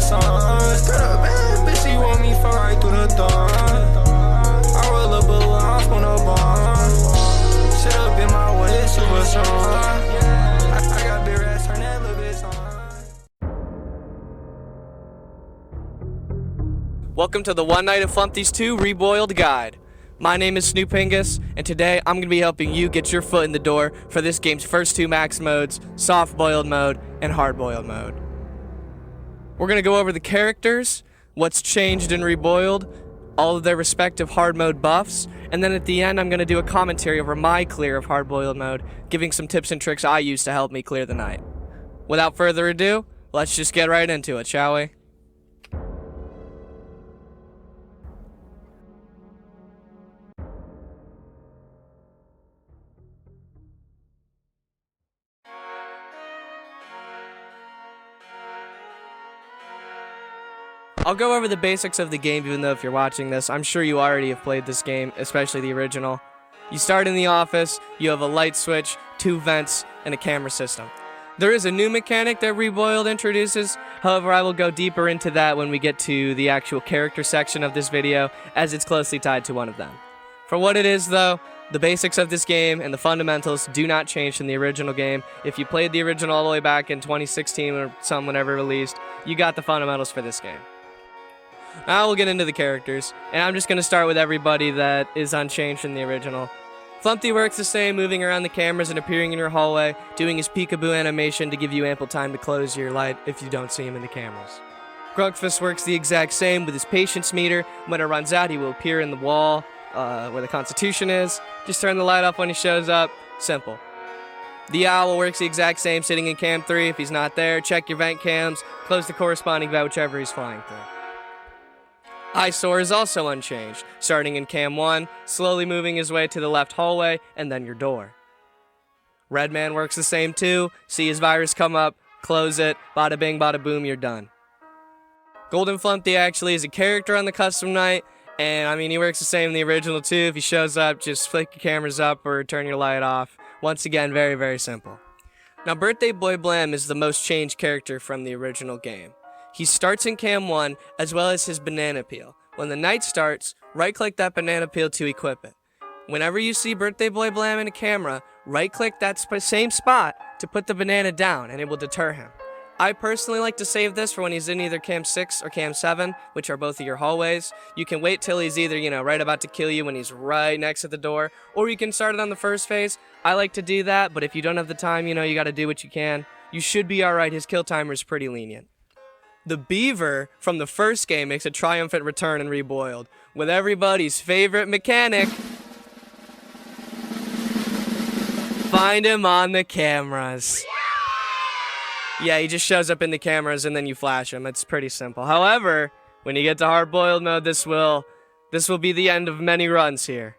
sun. Got a bad bitch, she want me for right through the dawn. I roll up a little, I spawn a bomb. Shit up in my way, super strong. I got big rats, turn that little bitch on. Welcome to the One Night of Flumpty's 2 Reboiled Guide. My name is Snoopingus, and today I'm going to be helping you get your foot in the door for this game's first 2 max modes, Soft Boiled Mode and Hard Boiled Mode. We're going to go over the characters, what's changed in Reboiled, all of their respective hard mode buffs, and then at the end I'm going to do a commentary over my clear of Hard Boiled Mode, giving some tips and tricks I use to help me clear the night. Without further ado, let's just get right into it, shall we? I'll go over the basics of the game, even though if you're watching this, I'm sure you already have played this game, especially the original. You start in the office, you have a light switch, 2 vents, and a camera system. There is a new mechanic that Reboiled introduces, however I will go deeper into that when we get to the actual character section of this video, as it's closely tied to one of them. For what it is though, the basics of this game and the fundamentals do not change from the original game. If you played the original all the way back in 2016 or whenever released, you got the fundamentals for this game. Now we'll get into the characters, and I'm just going to start with everybody that is unchanged from the original. Flumpty works the same, moving around the cameras and appearing in your hallway, doing his peekaboo animation to give you ample time to close your light if you don't see him in the cameras. Grunkfist works the exact same with his patience meter. When it runs out, he will appear in the wall where the Constitution is. Just turn the light off when he shows up. Simple. The Owl works the exact same, sitting in cam 3. If he's not there, check your vent cams, close the corresponding vent whichever he's flying through. Eyesore is also unchanged, starting in cam 1, slowly moving his way to the left hallway, and then your door. Redman works the same too, see his virus come up, close it, bada bing bada boom, you're done. Golden Flumpty actually is a character on the custom night, and I mean he works the same in the original too. If he shows up, just flick your cameras up or turn your light off. Once again, very, very simple. Now Birthday Boy Blam is the most changed character from the original game. He starts in cam 1, as well as his banana peel. When the night starts, right-click that banana peel to equip it. Whenever you see Birthday Boy Blam in a camera, right-click that same spot to put the banana down, and it will deter him. I personally like to save this for when he's in either cam 6 or cam 7, which are both of your hallways. You can wait till he's either, right about to kill you when he's right next to the door, or you can start it on the first phase. I like to do that, but if you don't have the time, you gotta do what you can. You should be alright, his kill timer is pretty lenient. The Beaver from the first game makes a triumphant return in Reboiled, with everybody's favorite mechanic. Find him on the cameras. Yeah, he just shows up in the cameras and then you flash him. It's pretty simple. However, when you get to Hard Boiled Mode, this will be the end of many runs here.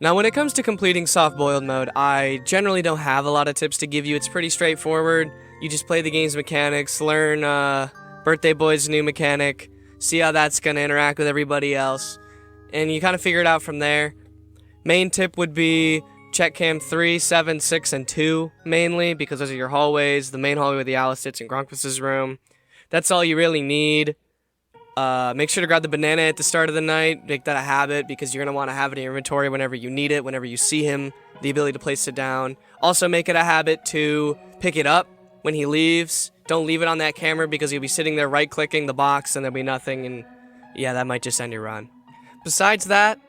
Now when it comes to completing Soft Boiled Mode, I generally don't have a lot of tips to give you. It's pretty straightforward. You just play the game's mechanics, learn Birthday Boy's new mechanic, see how that's going to interact with everybody else, and you kind of figure it out from there. Main tip would be check cam 3, 7, 6, and 2 mainly, because those are your hallways, the main hallway where the Owl sits in Grunkfist's room. That's all you really need. Make sure to grab the banana at the start of the night. Make that a habit because you're going to want to have it in your inventory whenever you need it, whenever you see him, the ability to place it down. Also make it a habit to pick it up when he leaves. Don't leave it on that camera because you'll be sitting there right-clicking the box and there'll be nothing, and yeah, that might just end your run. Besides that,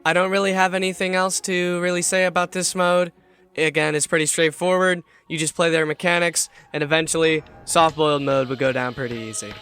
I don't really have anything else to really say about this mode. Again, it's pretty straightforward. You just play their mechanics, and eventually, Soft Boiled Mode would go down pretty easy.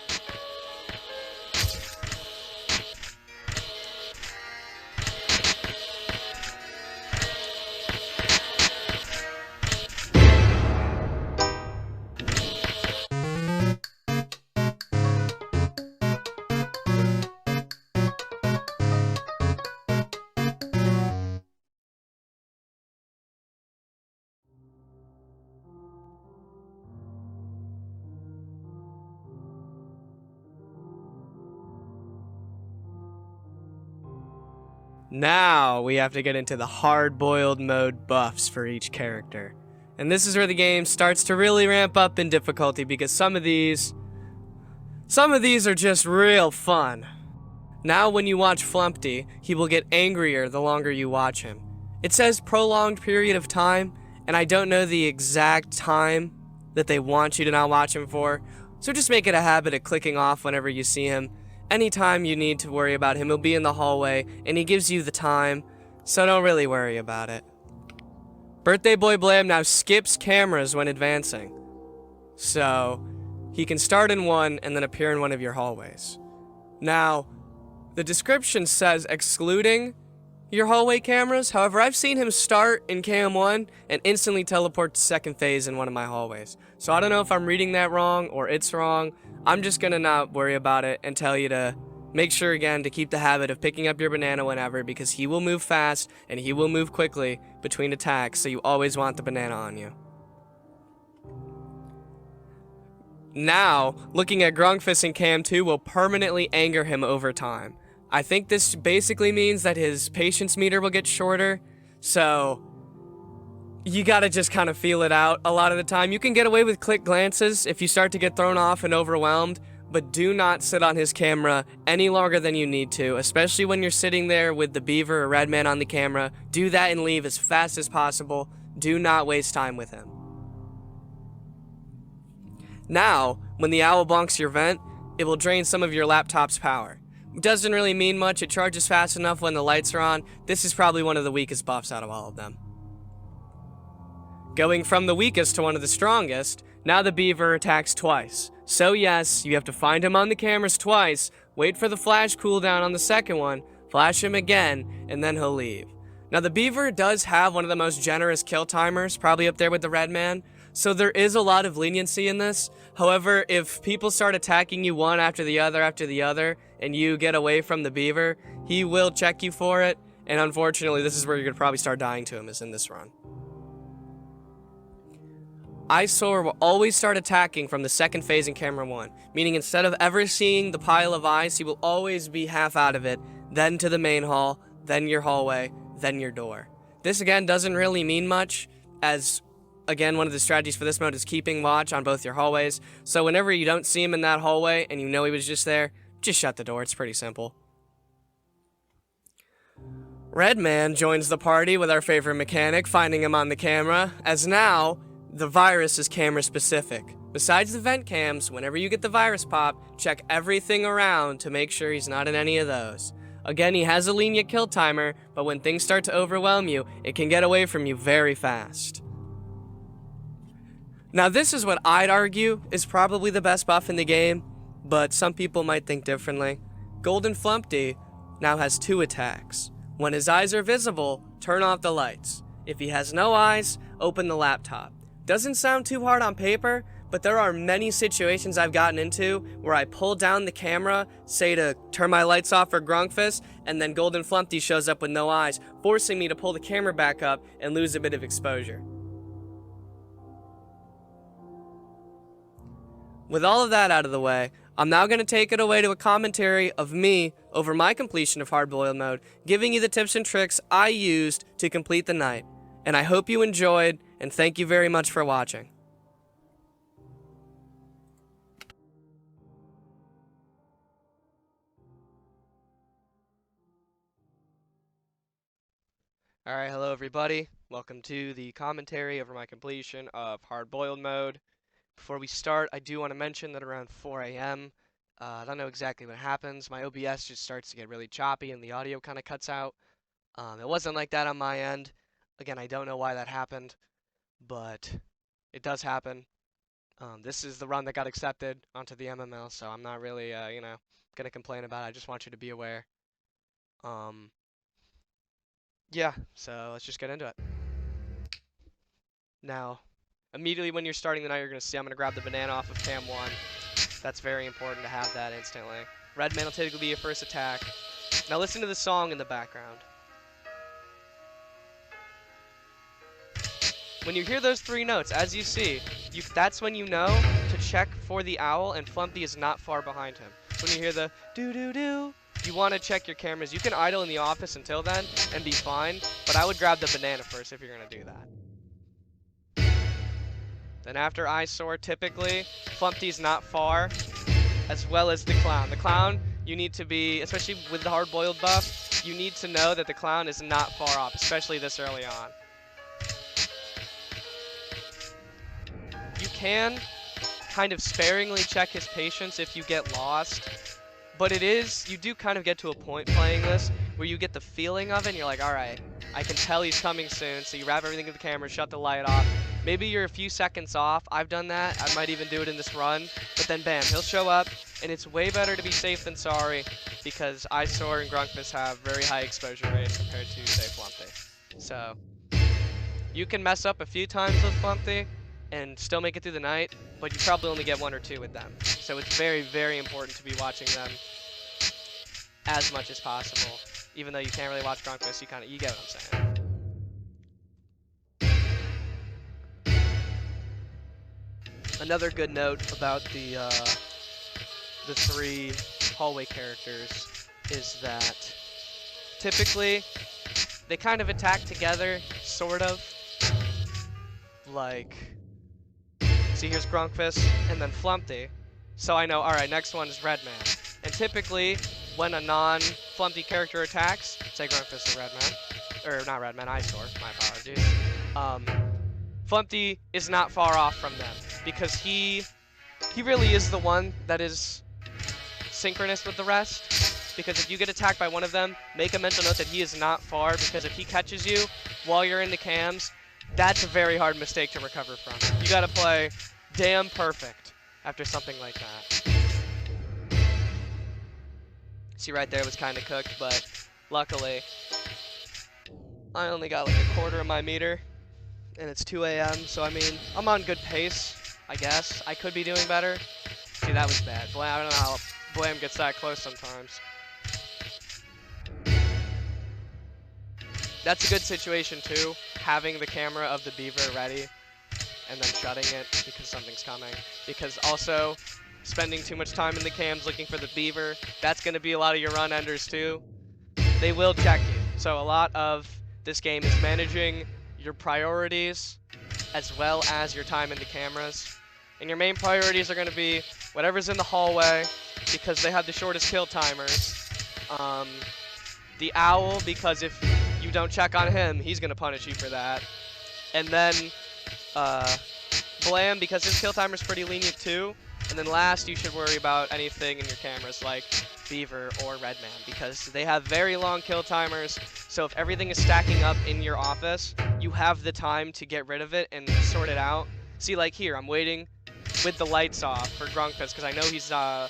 Now we have to get into the hard-boiled mode buffs for each character. And this is where the game starts to really ramp up in difficulty because some of these are just real fun. Now when you watch Flumpty, he will get angrier the longer you watch him. It says prolonged period of time, and I don't know the exact time that they want you to not watch him for, so just make it a habit of clicking off whenever you see him. Anytime you need to worry about him, he'll be in the hallway, and he gives you the time, so don't really worry about it. Birthday Boy Blam now skips cameras when advancing, so he can start in one and then appear in one of your hallways. Now, the description says excluding your hallway cameras. However, I've seen him start in Cam 1 and instantly teleport to second phase in one of my hallways. So I don't know if I'm reading that wrong or it's wrong. I'm just gonna not worry about it and tell you to make sure again to keep the habit of picking up your banana whenever, because he will move fast and he will move quickly between attacks, so you always want the banana on you. Now, looking at Grunkfist in Cam 2 will permanently anger him over time. I think this basically means that his patience meter will get shorter, so you gotta just kind of feel it out a lot of the time. You can get away with quick glances if you start to get thrown off and overwhelmed, but do not sit on his camera any longer than you need to, especially when you're sitting there with the beaver or red man on the camera. Do that and leave as fast as possible. Do not waste time with him. Now, when the owl bonks your vent, it will drain some of your laptop's power. It doesn't really mean much, it charges fast enough when the lights are on. This is probably one of the weakest buffs out of all of them. Going from the weakest to one of the strongest, now the beaver attacks twice. So yes, you have to find him on the cameras twice, wait for the flash cooldown on the second one, flash him again, and then he'll leave. Now the beaver does have one of the most generous kill timers, probably up there with the red man, so there is a lot of leniency in this. However, if people start attacking you one after the other, and you get away from the beaver, he will check you for it, and unfortunately this is where you're going to probably start dying to him, is in this run. Eyesore will always start attacking from the second phase in camera 1, meaning instead of ever seeing the pile of eyes, he will always be half out of it, then to the main hall, then your hallway, then your door. This again doesn't really mean much, as again, one of the strategies for this mode is keeping watch on both your hallways, so whenever you don't see him in that hallway and you know he was just there, just shut the door. It's pretty simple. Red Man joins the party with our favorite mechanic, finding him on the camera, as now the virus is camera specific. Besides the vent cams, whenever you get the virus pop, check everything around to make sure he's not in any of those. Again, he has a lenient kill timer, but when things start to overwhelm you, it can get away from you very fast. Now this is what I'd argue is probably the best buff in the game, but some people might think differently. Golden Flumpty now has 2 attacks. When his eyes are visible, turn off the lights. If he has no eyes, open the laptop. Doesn't sound too hard on paper, but there are many situations I've gotten into where I pull down the camera, say to turn my lights off for Grunkfist, and then Golden Flumpty shows up with no eyes, forcing me to pull the camera back up and lose a bit of exposure. With all of that out of the way, I'm now going to take it away to a commentary of me over my completion of hard-boiled mode, giving you the tips and tricks I used to complete the night. And I hope you enjoyed, and thank you very much for watching. Alright, hello everybody. Welcome to the commentary over my completion of hard-boiled mode. Before we start, I do want to mention that around 4 a.m., I don't know exactly what happens. My OBS just starts to get really choppy and the audio kind of cuts out. It wasn't like that on my end. Again, I don't know why that happened, but it does happen. This is the run that got accepted onto the MML, so I'm not really, going to complain about it. I just want you to be aware. Yeah, so let's just get into it. Now, immediately when you're starting the night, you're going to see I'm going to grab the banana off of Cam 1. That's very important to have that instantly. Red Man will typically be your first attack. Now listen to the song in the background. When you hear those 3 notes, as you see, that's when you know to check for the owl, and Flumpty is not far behind him. When you hear the doo-doo-doo, you want to check your cameras. You can idle in the office until then and be fine, but I would grab the banana first if you're going to do that. Then after eyesore, typically, Flumpty's not far, as well as the clown. The clown, you need to be, especially with the hard-boiled buff, you need to know that the clown is not far off, especially this early on. You can kind of sparingly check his patience if you get lost, but you do kind of get to a point playing this where you get the feeling of it and you're like, alright, I can tell he's coming soon, so you wrap everything in the camera, shut the light off. Maybe you're a few seconds off. I've done that. I might even do it in this run, but then bam, he'll show up, and it's way better to be safe than sorry because eyesore and Grunkfist have very high exposure rates compared to, say, Flumpty. So, you can mess up a few times with Flumpty and still make it through the night, but you probably only get 1 or 2 with them. So it's very, very important to be watching them as much as possible. Even though you can't really watch Grunkfist, you get what I'm saying. Another good note about the 3 hallway characters is that typically they kind of attack together, sort of. Like, see, here's Grunkfist and then Flumpty. So I know, alright, next one is Redman. And typically, when a non-Flumpty character attacks, say Grunkfist or Redman, or not Redman, eyesore, my apologies, Flumpty is not far off from them because he really is the one that is synchronous with the rest. Because if you get attacked by one of them, make a mental note that he is not far, because if he catches you while you're in the cams, that's a very hard mistake to recover from. You gotta play damn perfect after something like that. See, right there was kind of cooked, but luckily I only got like a quarter of my meter, and it's 2 a.m., so I mean, I'm on good pace, I guess. I could be doing better. See, that was bad. Boy, I don't know how Blam gets that close sometimes. That's a good situation too, having the camera of the beaver ready and then shutting it because something's coming. Because also, spending too much time in the cams looking for the beaver, that's going to be a lot of your run enders too. They will check you. So a lot of this game is managing your priorities as well as your time in the cameras. And your main priorities are going to be whatever's in the hallway because they have the shortest kill timers. The owl, because if you don't check on him, he's going to punish you for that. And then Blam, because his kill timer's pretty lenient too. And then last, you should worry about anything in your cameras like Beaver or Redman, because they have very long kill timers. So if everything is stacking up in your office, you have the time to get rid of it and sort it out. See, like here, I'm waiting with the lights off for Grunkfist because I know he's not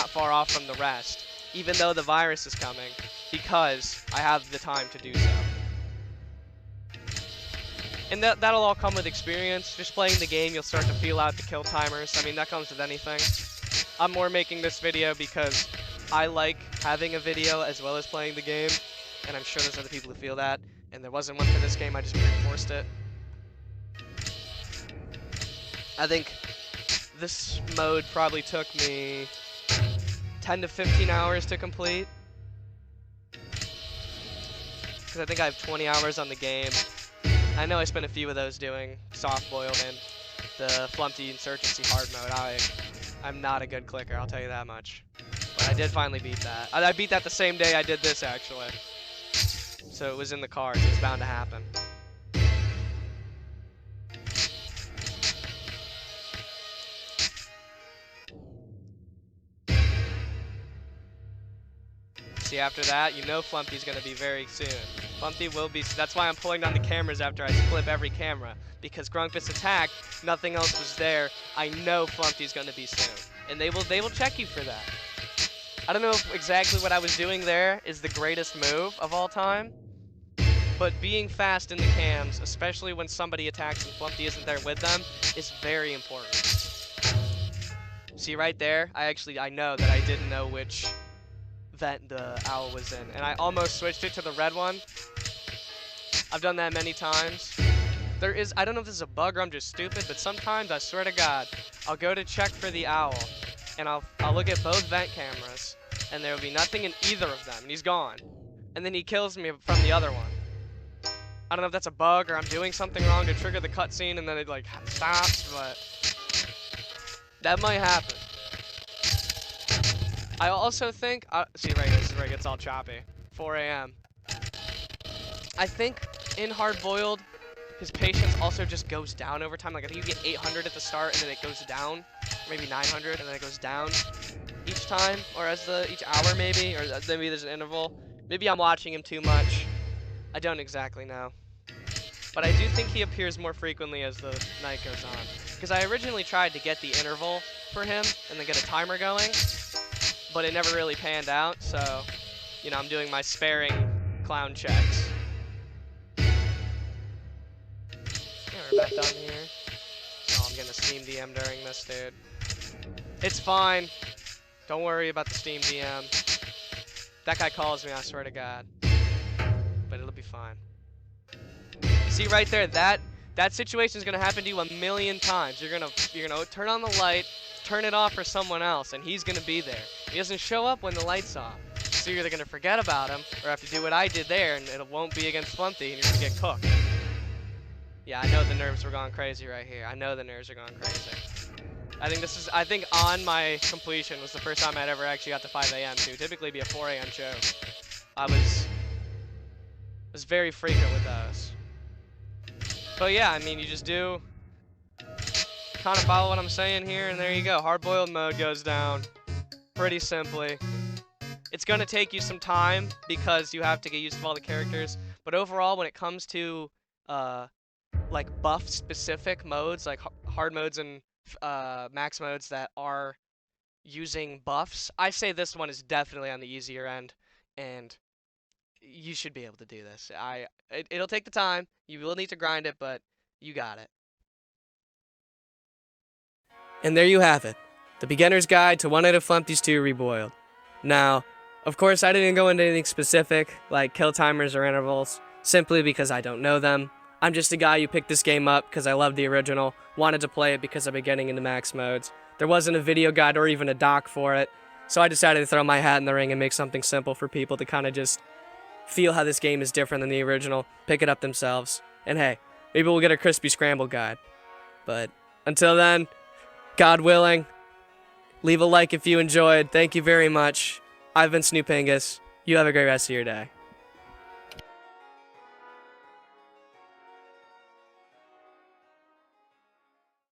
far off from the rest, even though the virus is coming, because I have the time to do so. And that'll all come with experience. Just playing the game, you'll start to feel out the kill timers. I mean, that comes with anything. I'm more making this video because I like having a video as well as playing the game, and I'm sure there's other people who feel that, and there wasn't one for this game, I just reinforced it. I think this mode probably took me 10 to 15 hours to complete, because I think I have 20 hours on the game. I know I spent a few of those doing soft-boiled and the Flumpty Insurgency hard mode. I'm not a good clicker, I'll tell you that much. But I did finally beat that. I beat that the same day I did this, actually. So it was in the cards, it was bound to happen. See, after that, you know Flumpty's going to be very soon. Flumpty will be, that's why I'm pulling down the cameras after I flip every camera. Because Grunkfist attack, nothing else was there. I know Flumpty's going to be soon. And they will check you for that. I don't know if exactly what I was doing there is the greatest move of all time. But being fast in the cams, especially when somebody attacks and Flumpty isn't there with them, is very important. See right there, I know that I didn't know which vent the owl was in, and I almost switched it to the red one. I've done that many times. I don't know if this is a bug or I'm just stupid, but sometimes, I swear to God, I'll go to check for the owl, and I'll look at both vent cameras, and there will be nothing in either of them, and he's gone. And then he kills me from the other one. I don't know if that's a bug or I'm doing something wrong to trigger the cutscene and then it like stops, but that might happen. I also think, see right here, this is where it gets all choppy. 4 a.m. I think in Hard-Boiled, his patience also just goes down over time. Like I think you get 800 at the start and then it goes down, maybe 900 and then it goes down each time, or as each hour maybe, or maybe there's an interval. Maybe I'm watching him too much. I don't exactly know. But I do think he appears more frequently as the night goes on. Because I originally tried to get the interval for him and then get a timer going, but it never really panned out, so, you know, I'm doing my sparing clown checks. Yeah, we're back down here. Oh, I'm getting a Steam DM during this, dude. It's fine. Don't worry about the Steam DM. That guy calls me, I swear to God. But it'll be fine. See right there, that situation is gonna happen to you a million times. You're gonna turn on the light, turn it off for someone else, and he's gonna be there. He doesn't show up when the light's off. So you're either gonna forget about him, or have to do what I did there, and it won't be against Flumpty, and you're gonna get cooked. Yeah, I know the nerves were going crazy right here. I know the nerves are going crazy. I think on my completion was the first time I'd ever actually got to 5 a.m. too. Typically it'd be a 4 a.m. show. I was very frequent with those. But yeah, I mean, you just do kind of follow what I'm saying here, and there you go. Hard-boiled mode goes down pretty simply. It's going to take you some time because you have to get used to all the characters, but overall, when it comes to like buff-specific modes, like hard modes and max modes that are using buffs, I say this one is definitely on the easier end, and you should be able to do this. It'll take the time. You will need to grind it, but you got it. And there you have it. The beginner's guide to One Night of Flumpty's 2 Reboiled. Now, of course, I didn't go into anything specific, like kill timers or intervals, simply because I don't know them. I'm just a guy who picked this game up because I loved the original, wanted to play it because I've been getting into max modes. There wasn't a video guide or even a doc for it, so I decided to throw my hat in the ring and make something simple for people to kind of just feel how this game is different than the original, pick it up themselves, and hey, maybe we'll get a crispy scramble guide. But until then, God willing, leave a like if you enjoyed. Thank you very much. I've been Snoopingus. You have a great rest of your day.